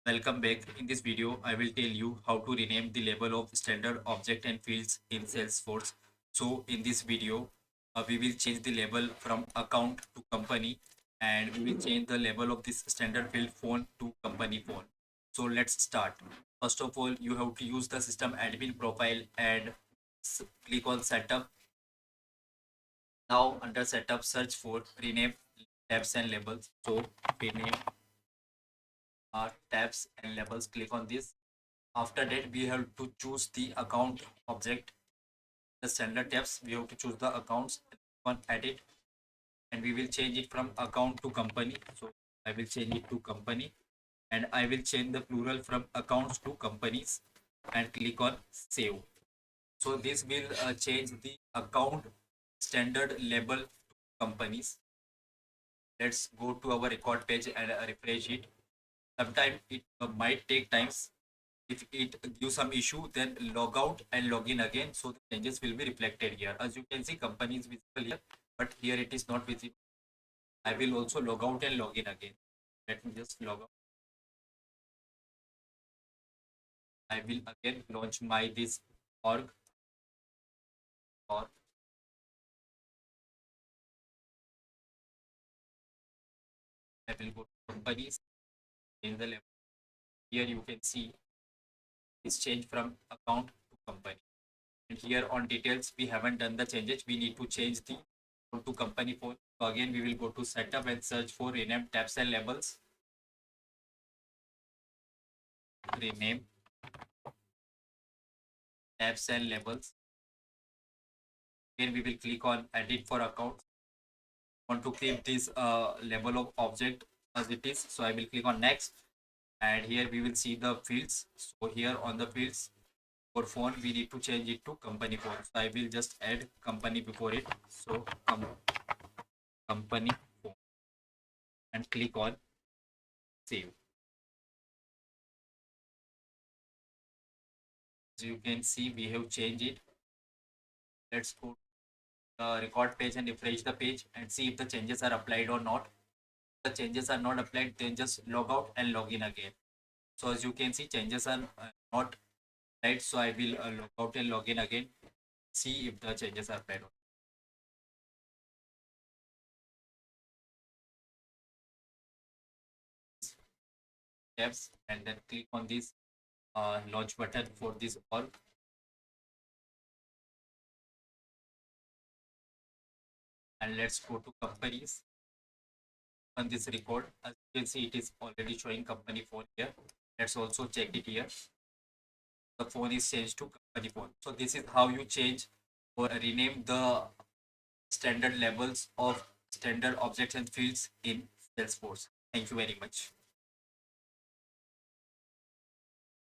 Welcome back. In this video, I will tell you how to rename the label of standard object and fields in Salesforce. So in this video, we will change the label from account to company, and we will change the label of this standard field phone to company phone. So let's start. First of all, you have to use the system admin profile and click on setup. Now under setup, search for rename tabs and labels. So rename tabs and labels, click on this. After that, we have to choose the account object, the standard tabs. We have to choose the accounts on edit, and we will change it from account to company. So I will change it to company, and I will change the plural from accounts to companies and click on save. So this will change the account standard label to companies. Let's go to our record page and refresh it. Sometimes it might take times. If it gives some issue, then log out and log in again, so the changes will be reflected here. As you can see, company is visible here, but here it is not visible. I will also log out and log in again. Let me just log out. I will again launch my this org, or I will go to companies in the level. Here you can see it's changed from account to company. And here on details, we haven't done the changes. We need to change the phone to company phone. So again, we will go to setup and search for rename tabs and labels. Rename tabs and labels. Again, we will click on edit for account. Want to keep this label of object as it is, so I will click on next, and here we will see the fields. So here on the fields for phone, we need to change it to company phone. So I will just add company before it. So company phone, and click on save. As you can see, we have changed it. Let's go to the record page and refresh the page and see if the changes are applied or not. If the changes are not applied, then just log out and log in again. So as you can see, changes are not right. So I will log out and log in again. See if the changes are applied. Tabs, and then click on this launch button for this org. And let's go to companies. On this record, as you can see, it is already showing company phone here. Let's also check it here. The phone is changed to company phone. So this is how you change or rename the standard labels of standard objects and fields in Salesforce. Thank you very much.